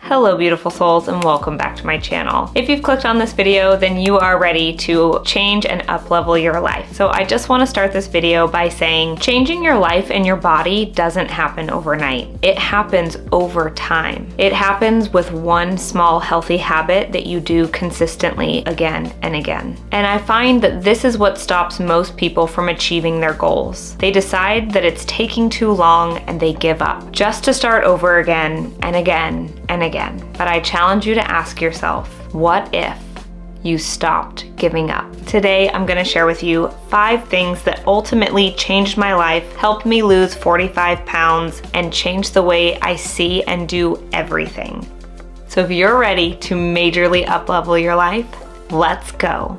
Hello beautiful souls and welcome back to my channel. If you've clicked on this video, then you are ready to change and up-level your life. So I just want to start this video by saying changing your life and your body doesn't happen overnight. It happens over time. It happens with one small healthy habit that you do consistently again and again. And I find that this is what stops most people from achieving their goals. They decide that it's taking too long and they give up just to start over again and again and again. But I challenge you to ask yourself, what if you stopped giving up? Today, I'm gonna share with you 5 things that ultimately changed my life, helped me lose 45 pounds, and changed the way I see and do everything. So if you're ready to majorly up-level your life, let's go.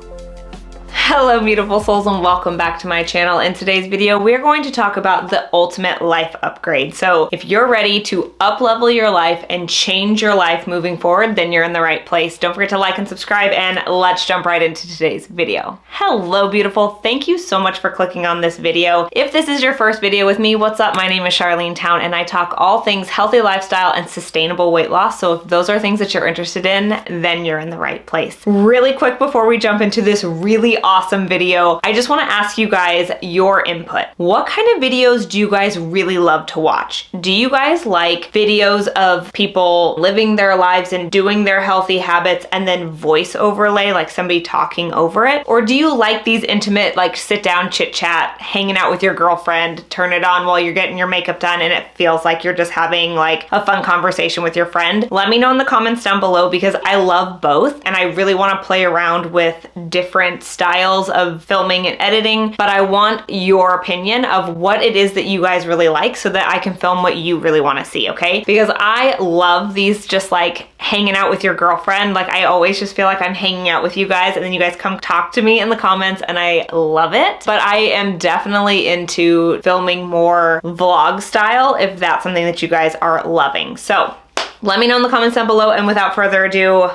Hello beautiful souls and welcome back to my channel. In today's video, we're going to talk about the ultimate life upgrade. So if you're ready to up-level your life and change your life moving forward, then you're in the right place. Don't forget to like and subscribe, and let's jump right into today's video. Hello beautiful, thank you so much for clicking on this video. If this is your first video with me, what's up? My name is Charlene Town and I talk all things healthy lifestyle and sustainable weight loss. So if those are things that you're interested in, then you're in the right place. Really quick before we jump into this really awesome video, I just want to ask you guys your input. What kind of videos do you guys really love to watch? Do you guys like videos of people living their lives and doing their healthy habits and then voice overlay, like somebody talking over it? Or do you like these intimate, like sit down chit chat, hanging out with your girlfriend, turn it on while you're getting your makeup done and it feels like you're just having like a fun conversation with your friend? Let me know in the comments down below because I love both and I really want to play around with different styles of filming and editing, but I want your opinion of what it is that you guys really like so that I can film what you really want to see, okay? Because I love these just like hanging out with your girlfriend. Like I always just feel like I'm hanging out with you guys and then you guys come talk to me in the comments and I love it. But I am definitely into filming more vlog style if that's something that you guys are loving. So let me know in the comments down below, and without further ado,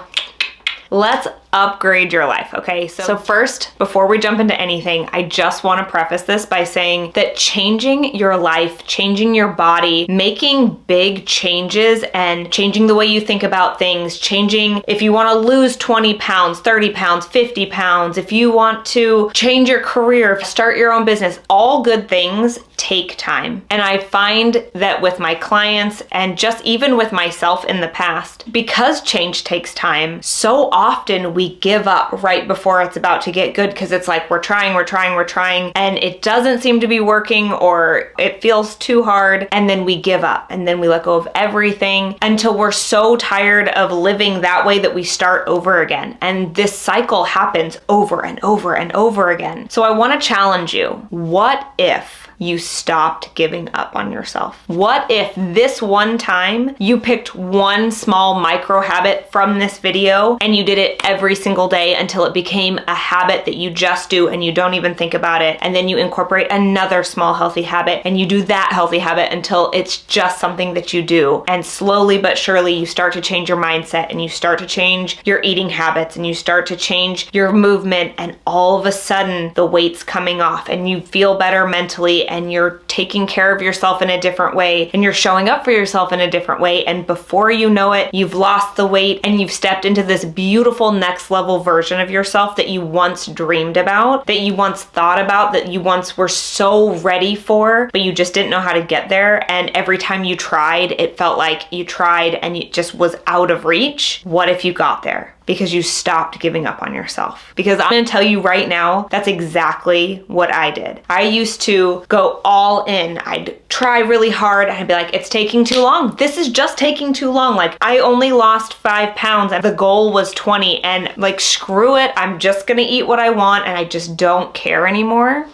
let's upgrade your life, okay? So first, before we jump into anything, I just want to preface this by saying that changing your life, changing your body, making big changes and changing the way you think about things, changing if you want to lose 20 pounds, 30 pounds, 50 pounds, if you want to change your career, start your own business, all good things take time. And I find that with my clients and just even with myself in the past, because change takes time, so often we give up right before it's about to get good because it's like we're trying, and it doesn't seem to be working or it feels too hard, and then we give up and then we let go of everything until we're so tired of living that way that we start over again. And this cycle happens over and over and over again. So I want to challenge you. What if you stopped giving up on yourself? What if this one time you picked one small micro habit from this video and you did it every single day until it became a habit that you just do and you don't even think about it, and then you incorporate another small healthy habit and you do that healthy habit until it's just something that you do, and slowly but surely you start to change your mindset and you start to change your eating habits and you start to change your movement, and all of a sudden the weight's coming off and you feel better mentally and you're taking care of yourself in a different way and you're showing up for yourself in a different way, and before you know it, you've lost the weight and you've stepped into this beautiful next level version of yourself that you once dreamed about, that you once thought about, that you once were so ready for, but you just didn't know how to get there. And every time you tried, it felt like you tried and it just was out of reach. What if you got there? Because you stopped giving up on yourself. Because I'm gonna tell you right now, that's exactly what I did. I used to go all in. I'd try really hard and I'd be like, it's taking too long. This is just taking too long. Like I only lost 5 pounds and the goal was 20, and like, screw it. I'm just gonna eat what I want and I just don't care anymore.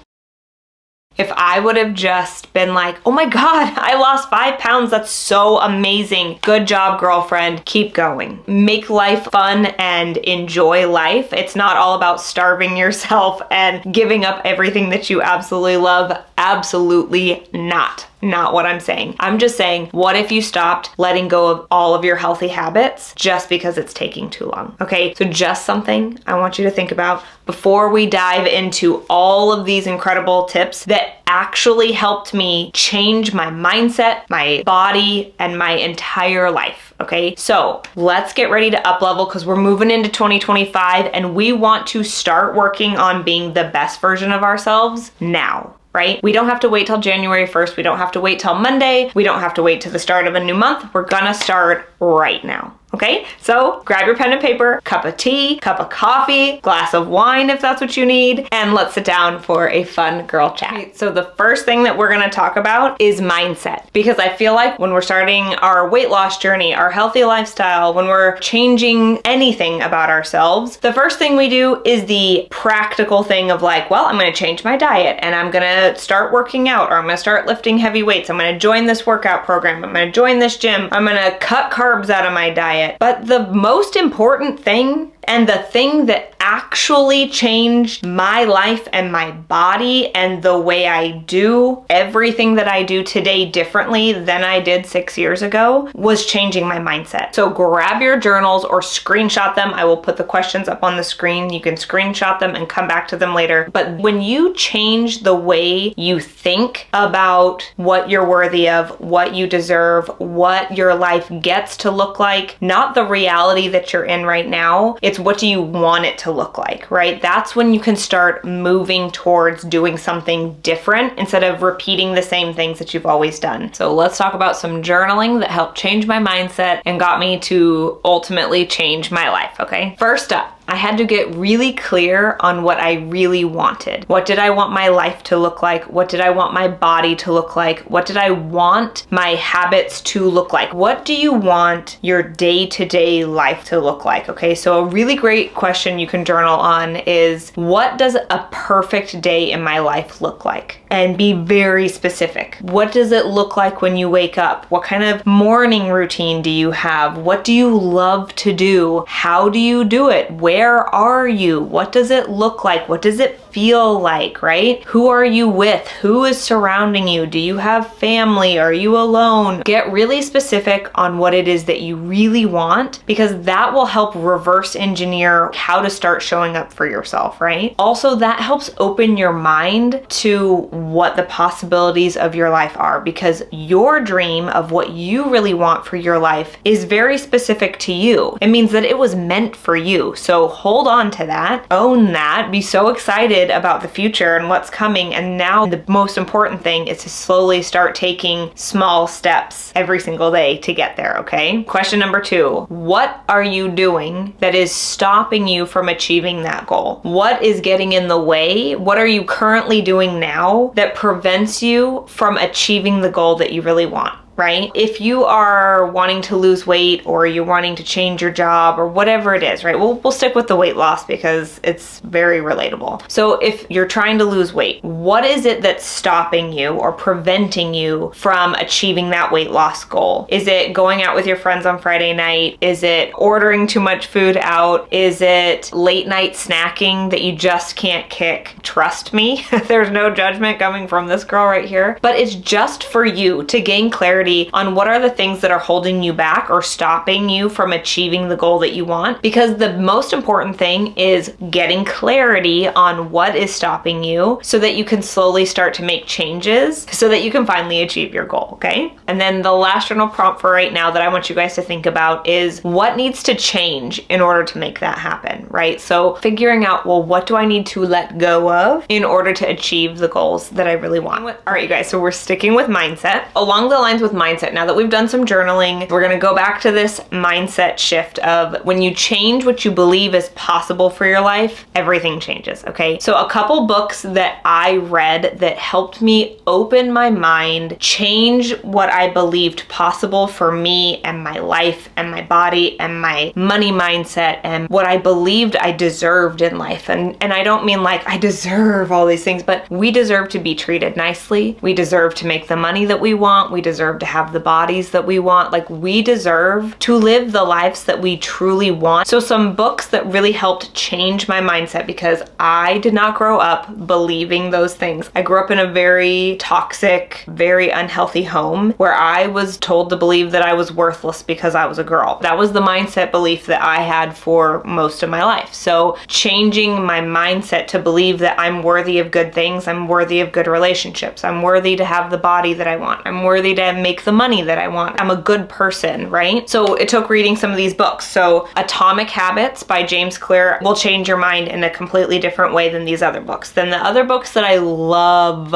If I would have just been like, oh my God, I lost 5 pounds. That's so amazing. Good job, girlfriend. Keep going. Make life fun and enjoy life. It's not all about starving yourself and giving up everything that you absolutely love Absolutely not. Not what I'm saying. I'm just saying, what if you stopped letting go of all of your healthy habits just because it's taking too long? Okay, so just something I want you to think about before we dive into all of these incredible tips that actually helped me change my mindset, my body, and my entire life. Okay, so let's get ready to up level because we're moving into 2025 and we want to start working on being the best version of ourselves now. Right? We don't have to wait till January 1st. We don't have to wait till Monday. We don't have to wait to the start of a new month. We're gonna start right now. Okay, so grab your pen and paper, cup of tea, cup of coffee, glass of wine if that's what you need, and let's sit down for a fun girl chat. Okay, so the first thing that we're gonna talk about is mindset, because I feel like when we're starting our weight loss journey, our healthy lifestyle, when we're changing anything about ourselves, the first thing we do is the practical thing of like, well, I'm gonna change my diet and I'm gonna start working out, or I'm gonna start lifting heavy weights. I'm gonna join this workout program. I'm gonna join this gym. I'm gonna cut carbs out of my diet. But the most important thing, and the thing that actually changed my life and my body and the way I do everything that I do today differently than I did 6 years ago, was changing my mindset. So grab your journals or screenshot them. I will put the questions up on the screen. You can screenshot them and come back to them later. But when you change the way you think about what you're worthy of, what you deserve, what your life gets to look like, not the reality that you're in right now, it's what do you want it to look like, right? That's when you can start moving towards doing something different instead of repeating the same things that you've always done. So let's talk about some journaling that helped change my mindset and got me to ultimately change my life, okay? First up, I had to get really clear on what I really wanted. What did I want my life to look like? What did I want my body to look like? What did I want my habits to look like? What do you want your day-to-day life to look like? Okay, so a really great question you can journal on is, what does a perfect day in my life look like? And be very specific. What does it look like when you wake up? What kind of morning routine do you have? What do you love to do? How do you do it? Where are you? What does it look like? What does it feel like, right? Who are you with? Who is surrounding you? Do you have family? Are you alone? Get really specific on what it is that you really want, because that will help reverse engineer how to start showing up for yourself, right? Also, that helps open your mind to what the possibilities of your life are, because your dream of what you really want for your life is very specific to you. It means that it was meant for you. So hold on to that, own that, be so excited about the future and what's coming. And now the most important thing is to slowly start taking small steps every single day to get there, okay? Question number 2, what are you doing that is stopping you from achieving that goal? What is getting in the way? What are you currently doing now that prevents you from achieving the goal that you really want? Right? If you are wanting to lose weight, or you're wanting to change your job, or whatever it is, right? We'll stick with the weight loss because it's very relatable. So if you're trying to lose weight, what is it that's stopping you or preventing you from achieving that weight loss goal? Is it going out with your friends on Friday night? Is it ordering too much food out? Is it late night snacking that you just can't kick? Trust me, there's no judgment coming from this girl right here, but it's just for you to gain clarity on what are the things that are holding you back or stopping you from achieving the goal that you want. Because the most important thing is getting clarity on what is stopping you so that you can slowly start to make changes so that you can finally achieve your goal, okay? And then the last journal prompt for right now that I want you guys to think about is, what needs to change in order to make that happen, right? So figuring out, well, what do I need to let go of in order to achieve the goals that I really want? All right, you guys, so we're sticking with mindset. Along the lines with mindset, now that we've done some journaling, we're gonna go back to this mindset shift of when you change what you believe is possible for your life, everything changes, okay? So a couple books that I read that helped me open my mind, change what I believed possible for me and my life and my body and my money mindset and what I believed I deserved in life. And I don't mean like I deserve all these things, but we deserve to be treated nicely. We deserve to make the money that we want. We deserve to have the bodies that we want. Like, we deserve to live the lives that we truly want. So some books that really helped change my mindset, because I did not grow up believing those things. I grew up in a very toxic, very unhealthy home where I was told to believe that I was worthless because I was a girl. That was the mindset belief that I had for most of my life. So changing my mindset to believe that I'm worthy of good things, I'm worthy of good relationships, I'm worthy to have the body that I want, I'm worthy to make the money that I want, I'm a good person, right? So it took reading some of these books. So Atomic Habits by James Clear will change your mind in a completely different way than these other books. Then the other books that I love,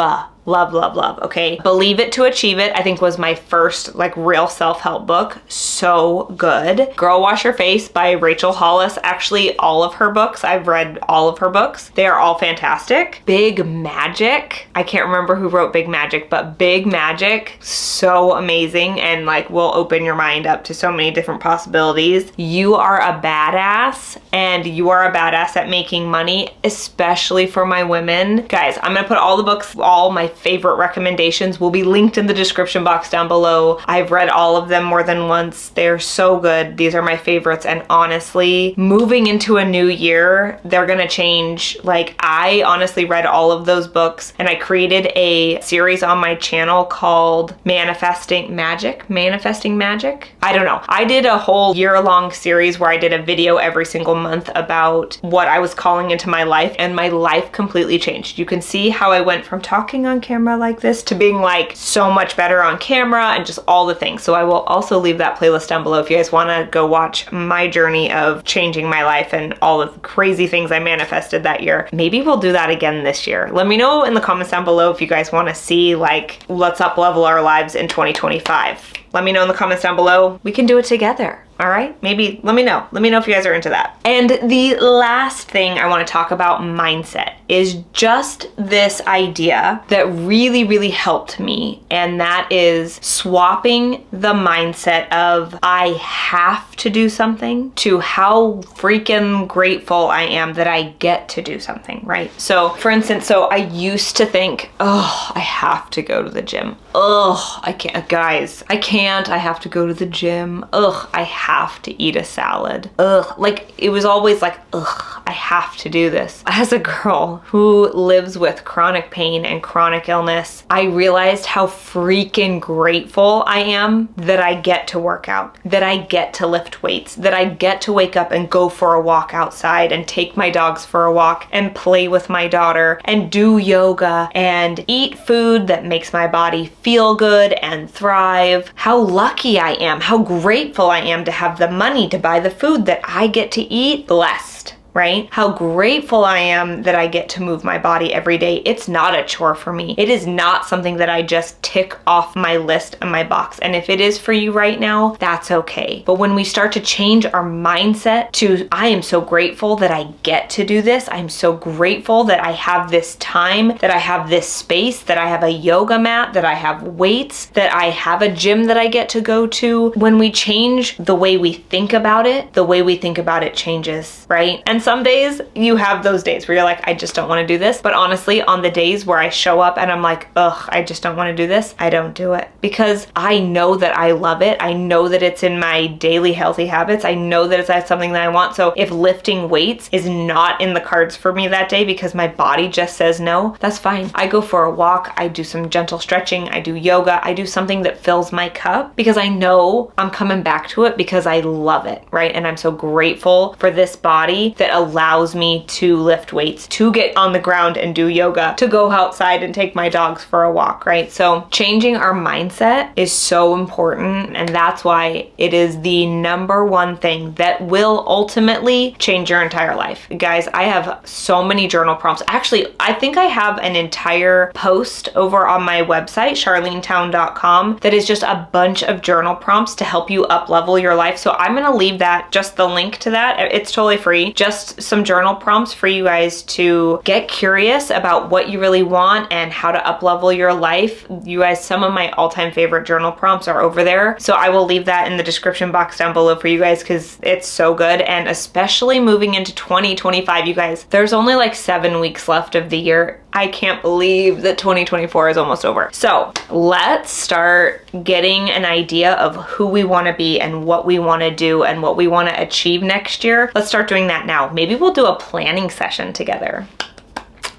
okay? Believe It to Achieve It, I think was my first like real self-help book. So good. Girl Wash Your Face by Rachel Hollis. Actually, all of her books, I've read all of her books. They are all fantastic. Big Magic. I can't remember who wrote Big Magic, but Big Magic, so amazing, and like will open your mind up to so many different possibilities. You Are a Badass, and you are a badass at making money, especially for my women. Guys, I'm gonna put all the books, all my favorite recommendations will be linked in the description box down below. I've read all of them more than once. They're so good. These are my favorites, and honestly, moving into a new year, they're gonna change. Like, I honestly read all of those books, and I created a series on my channel called Manifesting Magic. I don't know. I did a whole year-long series where I did a video every single month about what I was calling into my life, and my life completely changed. You can see how I went from talking on camera like this to being like so much better on camera and just all the things. So I will also leave that playlist down below if you guys want to go watch my journey of changing my life and all the crazy things I manifested that year. Maybe we'll do that again this year. Let me know in the comments down below if you guys want to see, like, let's up level our lives in 2025. Let me know in the comments down below. We can do it together. All right, maybe let me know. Let me know if you guys are into that. And the last thing I want to talk about mindset is just this idea that really, really helped me. And that is swapping the mindset of I have to do something to how freaking grateful I am that I get to do something, right? So for instance, I used to think, oh, I have to go to the gym. Ugh, I can't, guys, I can't, I have to go to the gym. Ugh, I have to eat a salad. Ugh, like it was always like, ugh, I have to do this. As a girl who lives with chronic pain and chronic illness, I realized how freaking grateful I am that I get to work out, that I get to lift weights, that I get to wake up and go for a walk outside and take my dogs for a walk and play with my daughter and do yoga and eat food that makes my body feel good and thrive. How lucky I am, how grateful I am to have the money to buy the food that I get to eat. Blessed. Right? How grateful I am that I get to move my body every day. It's not a chore for me. It is not something that I just tick off my list and my box. And if it is for you right now, that's okay. But when we start to change our mindset to, I am so grateful that I get to do this. I'm so grateful that I have this time, that I have this space, that I have a yoga mat, that I have weights, that I have a gym that I get to go to. When we change the way we think about it, the way we think about it changes, right? And some days you have those days where you're like, I just don't want to do this. But honestly, on the days where I show up and I'm like, ugh, I just don't want to do this, I don't do it because I know that I love it. I know that it's in my daily healthy habits. I know that it's something that I want. So if lifting weights is not in the cards for me that day because my body just says no, that's fine. I go for a walk. I do some gentle stretching. I do yoga. I do something that fills my cup because I know I'm coming back to it because I love it, right? And I'm so grateful for this body that allows me to lift weights, to get on the ground and do yoga, to go outside and take my dogs for a walk, right? So changing our mindset is so important, and that's why it is the #1 thing that will ultimately change your entire life. Guys, I have so many journal prompts. Actually, I think I have an entire post over on my website, LIKEtoKNOW.it, that is just a bunch of journal prompts to help you up level your life. So I'm gonna leave that, just the link to that. It's totally free. Just some journal prompts for you guys to get curious about what you really want and how to up level your life. You guys, some of my all-time favorite journal prompts are over there. So I will leave that in the description box down below for you guys because it's so good. And especially moving into 2025, you guys, there's only like 7 weeks left of the year. I can't believe that 2024 is almost over. So let's start getting an idea of who we want to be and what we want to do and what we want to achieve next year. Let's start doing that now. Maybe we'll do a planning session together.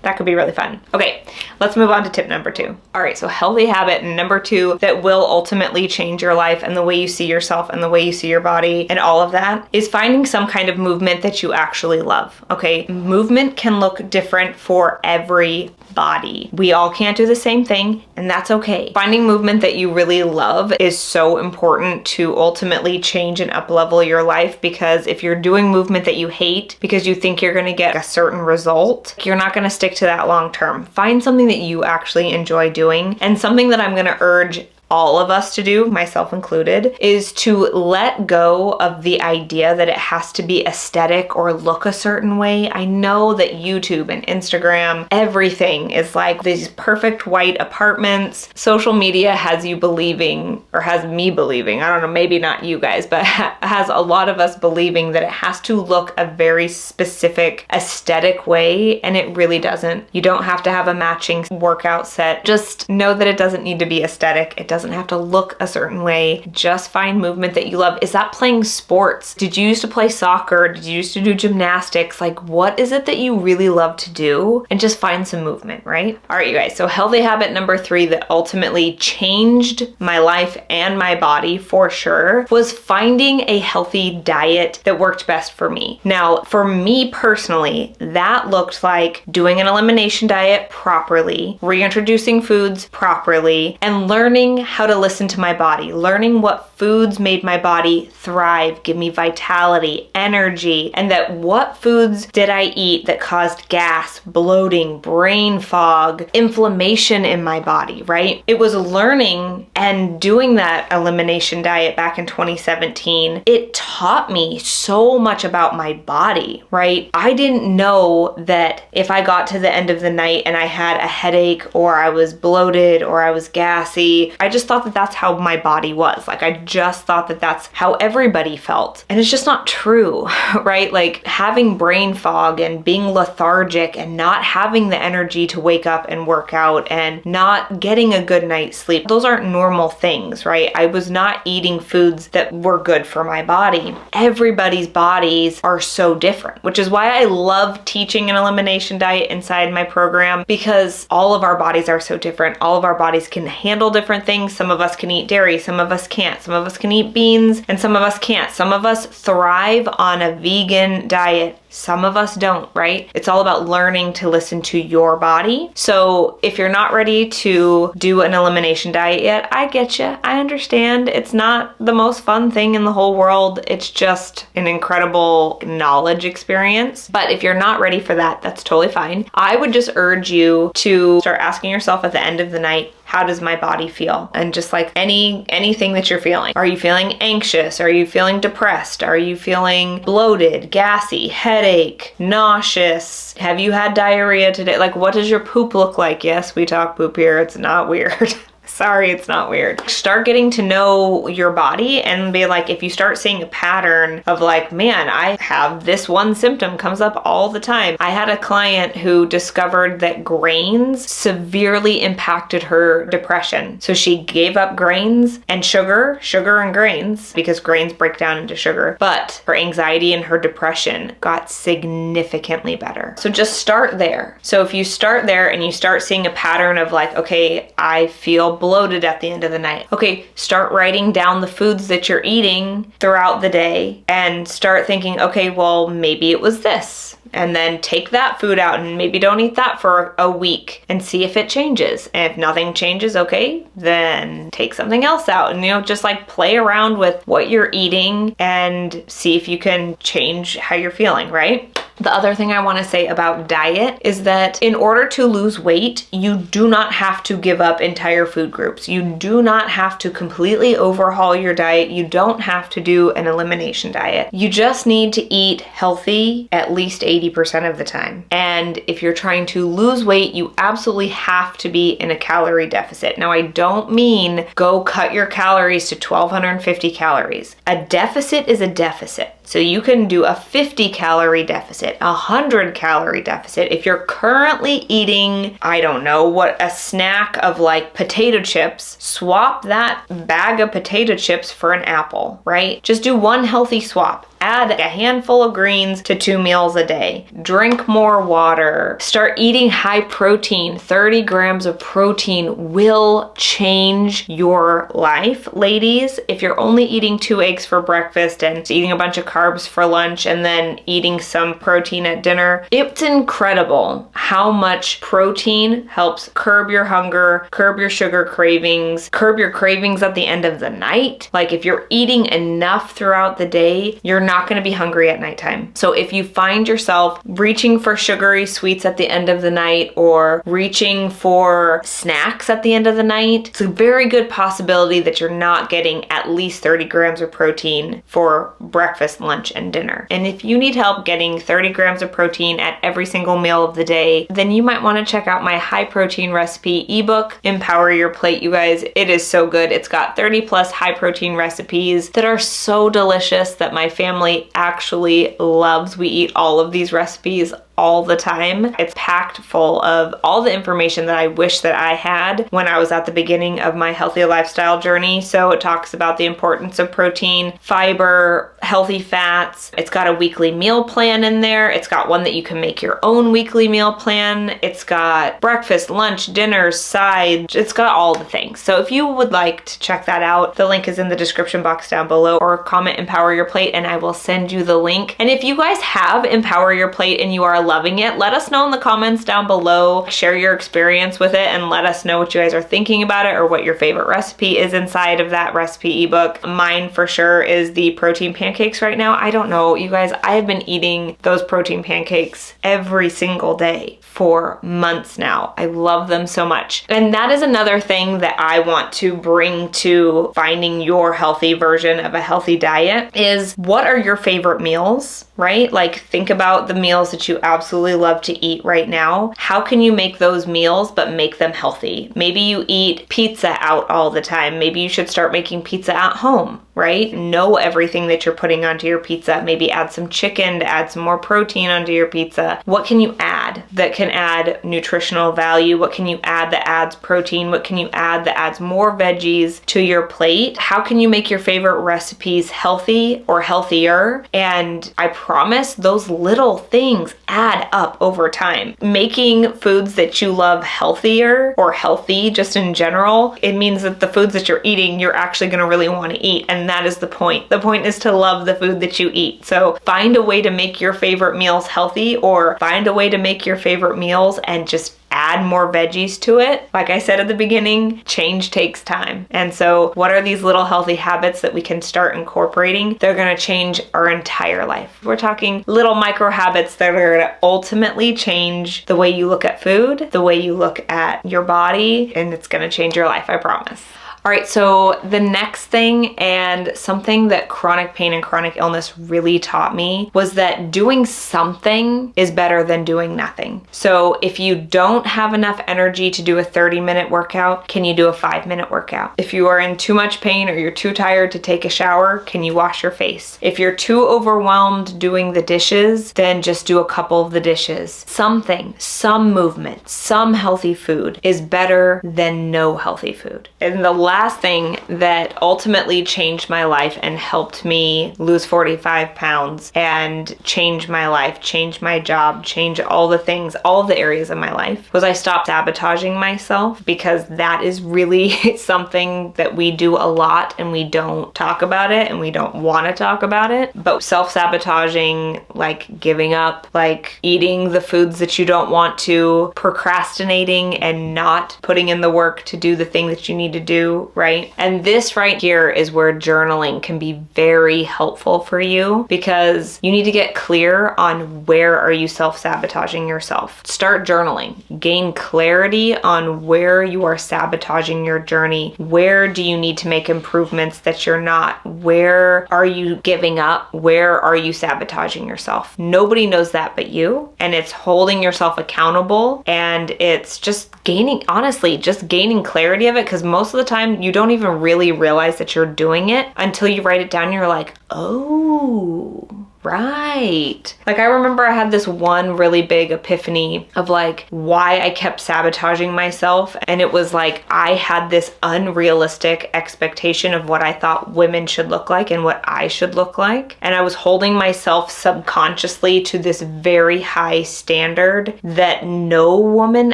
That could be really fun. Okay, let's move on to tip number 2. All right, so healthy habit number 2 that will ultimately change your life and the way you see yourself and the way you see your body and all of that is finding some kind of movement that you actually love. Okay, movement can look different for every body. We all can't do the same thing, and that's okay. Finding movement that you really love is so important to ultimately change and up-level your life, because if you're doing movement that you hate because you think you're gonna get a certain result, you're not gonna stick to that long term. Find something that you actually enjoy doing, and something that I'm gonna urge all of us to do, myself included, is to let go of the idea that it has to be aesthetic or look a certain way. I know that YouTube and Instagram, everything is like these perfect white apartments. Social media has you believing, or has me believing, I don't know, maybe not you guys, but has a lot of us believing that it has to look a very specific aesthetic way, and it really doesn't. You don't have to have a matching workout set. Just know that it doesn't need to be aesthetic. It doesn't have to look a certain way. Just find movement that you love. Is that playing sports? Did you used to play soccer? Did you used to do gymnastics? Like, what is it that you really love to do? And just find some movement, right? All right, you guys. So healthy habit number 3 that ultimately changed my life and my body for sure was finding a healthy diet that worked best for me. Now, for me personally, that looked like doing an elimination diet properly, reintroducing foods properly, and learning how to listen to my body, learning what foods made my body thrive, give me vitality, energy, and that what foods did I eat that caused gas, bloating, brain fog, inflammation in my body, right? It was learning and doing that elimination diet back in 2017. It taught me so much about my body, right? I didn't know that if I got to the end of the night and I had a headache or I was bloated or I was gassy, I just thought that that's how my body was. Like, I just thought that that's how everybody felt. And it's just not true, right? Like, having brain fog and being lethargic and not having the energy to wake up and work out and not getting a good night's sleep, those aren't normal things, right? I was not eating foods that were good for my body. Everybody's bodies are so different, which is why I love teaching an elimination diet inside my program, because all of our bodies are so different. All of our bodies can handle different things. Some of us can eat dairy, some of us can't. Some of us can eat beans, and some of us can't. Some of us thrive on a vegan diet. Some of us don't, right? It's all about learning to listen to your body. So if you're not ready to do an elimination diet yet, I get you. I understand. It's not the most fun thing in the whole world. It's just an incredible knowledge experience. But if you're not ready for that, that's totally fine. I would just urge you to start asking yourself at the end of the night, how does my body feel? And just like anything that you're feeling. Are you feeling anxious? Are you feeling depressed? Are you feeling bloated, gassy, headache, nauseous? Have you had diarrhea today? Like, what does your poop look like? Yes, we talk poop here. It's not weird. Sorry, it's not weird. Start getting to know your body and be like, if you start seeing a pattern of like, man, I have this one symptom comes up all the time. I had a client who discovered that grains severely impacted her depression. So she gave up grains and sugar and grains, because grains break down into sugar. But her anxiety and her depression got significantly better. So just start there. So if you start there and you start seeing a pattern of like, okay, I feel bloated at the end of the night. Okay, start writing down the foods that you're eating throughout the day and start thinking, okay, well, maybe it was this. And then take that food out and maybe don't eat that for a week and see if it changes. And if nothing changes, okay, then take something else out and, just like play around with what you're eating and see if you can change how you're feeling, right? The other thing I want to say about diet is that in order to lose weight, you do not have to give up entire food groups. You do not have to completely overhaul your diet. You don't have to do an elimination diet. You just need to eat healthy at least 80% of the time. And if you're trying to lose weight, you absolutely have to be in a calorie deficit. Now, I don't mean go cut your calories to 1,250 calories. A deficit is a deficit. So you can do a 50 calorie deficit. deficit, 100-calorie deficit. If you're currently eating, I don't know, what, a snack of like potato chips, swap that bag of potato chips for an apple, right? Just do one healthy swap. Add a handful of greens to 2 meals a day. Drink more water. Start eating high protein. 30 grams of protein will change your life, ladies. If you're only eating 2 eggs for breakfast and eating a bunch of carbs for lunch and then eating some protein at dinner, it's incredible how much protein helps curb your hunger, curb your sugar cravings, curb your cravings at the end of the night. Like if you're eating enough throughout the day, you're not going to be hungry at nighttime. So if you find yourself reaching for sugary sweets at the end of the night or reaching for snacks at the end of the night, it's a very good possibility that you're not getting at least 30 grams of protein for breakfast, lunch, and dinner. And if you need help getting 30 grams of protein at every single meal of the day, then you might want to check out my high protein recipe ebook, Empower Your Plate, you guys. It is so good. It's got 30 plus high protein recipes that are so delicious that my family actually loves. We eat all of these recipes all the time. It's packed full of all the information that I wish that I had when I was at the beginning of my healthy lifestyle journey. So it talks about the importance of protein, fiber, healthy fats. It's got a weekly meal plan in there. It's got one that you can make your own weekly meal plan. It's got breakfast, lunch, dinner, sides. It's got all the things. So if you would like to check that out, the link is in the description box down below, or comment Empower Your Plate and I will send you the link. And if you guys have Empower Your Plate and you are loving it, let us know in the comments down below. Share your experience with it and let us know what you guys are thinking about it or what your favorite recipe is inside of that recipe ebook. Mine for sure is the protein pancakes right now. I don't know, you guys, I have been eating those protein pancakes every single day for months now. I love them so much. And that is another thing that I want to bring to finding your healthy version of a healthy diet is, what are your favorite meals, right? Like think about the meals that you absolutely love to eat right now. How can you make those meals but make them healthy? Maybe you eat pizza out all the time. Maybe you should start making pizza at home, right? Know everything that you're putting onto your pizza. Maybe add some chicken to add some more protein onto your pizza. What can you add that can add nutritional value? What can you add that adds protein? What can you add that adds more veggies to your plate? How can you make your favorite recipes healthy or healthier? And I promise those little things add up over time. Making foods that you love healthier or healthy just in general, it means that the foods that you're eating, you're actually going to really want to eat. And that is the point. The point is to love the food that you eat. So find a way to make your favorite meals healthy, or find a way to make your favorite meals and just add more veggies to it. Like I said at the beginning, change takes time. And so what are these little healthy habits that we can start incorporating? They're going to change our entire life. We're talking little micro habits that are going to ultimately change the way you look at food, the way you look at your body, and it's going to change your life, I promise. All right, so the next thing, and something that chronic pain and chronic illness really taught me, was that doing something is better than doing nothing. So if you don't have enough energy to do a 30-minute workout, can you do a 5-minute workout? If you are in too much pain or you're too tired to take a shower, can you wash your face? If you're too overwhelmed doing the dishes, then just do a couple of the dishes. Something, some movement, some healthy food is better than no healthy food. And the last thing that ultimately changed my life and helped me lose 45 pounds and change my life, change my job, change all the things, all the areas of my life, was I stopped sabotaging myself, because that is really something that we do a lot and we don't talk about it and we don't want to talk about it. But self-sabotaging, like giving up, like eating the foods that you don't want to, procrastinating and not putting in the work to do the thing that you need to do, right? And this right here is where journaling can be very helpful for you, because you need to get clear on where are you self-sabotaging yourself. Start journaling. Gain clarity on where you are sabotaging your journey. Where do you need to make improvements that you're not? Where are you giving up? Where are you sabotaging yourself? Nobody knows that but you, and it's holding yourself accountable, and it's just gaining, honestly, just gaining clarity of it, because most of the time you don't even really realize that you're doing it until you write it down and you're like, oh, right. Like I remember I had this one really big epiphany of like why I kept sabotaging myself. And it was like I had this unrealistic expectation of what I thought women should look like and what I should look like. And I was holding myself subconsciously to this very high standard that no woman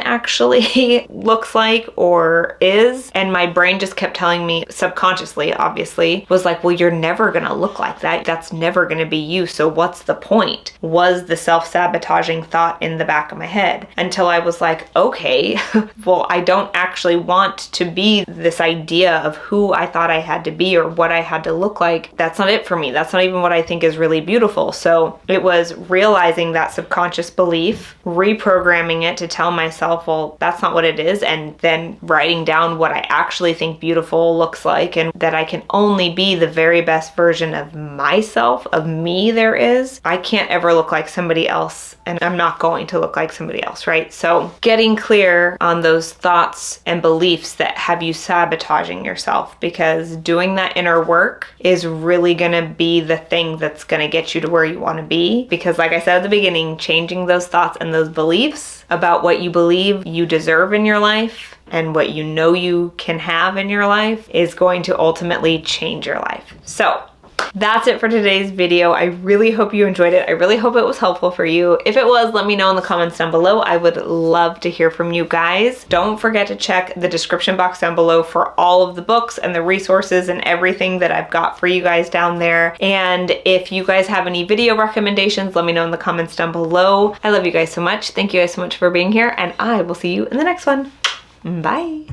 actually looks like or is. And my brain just kept telling me subconsciously, obviously, was like, well, you're never gonna look like that. That's never gonna be you. So what's the point? Was the self-sabotaging thought in the back of my head until I was like, okay, well, I don't actually want to be this idea of who I thought I had to be or what I had to look like. That's not it for me. That's not even what I think is really beautiful. So it was realizing that subconscious belief, reprogramming it to tell myself, well, that's not what it is, and then writing down what I actually think beautiful looks like and that I can only be the very best version of myself, of me there is. I can't ever look like somebody else, and I'm not going to look like somebody else, right? So getting clear on those thoughts and beliefs that have you sabotaging yourself, because doing that inner work is really gonna be the thing that's gonna get you to where you wanna be. Because like I said at the beginning, changing those thoughts and those beliefs about what you believe you deserve in your life and what you know you can have in your life is going to ultimately change your life. So that's it for today's video. I really hope you enjoyed it. I really hope it was helpful for you. If it was, let me know in the comments down below. I would love to hear from you guys. Don't forget to check the description box down below for all of the books and the resources and everything that I've got for you guys down there. And if you guys have any video recommendations, let me know in the comments down below. I love you guys so much. Thank you guys so much for being here, and I will see you in the next one. Bye.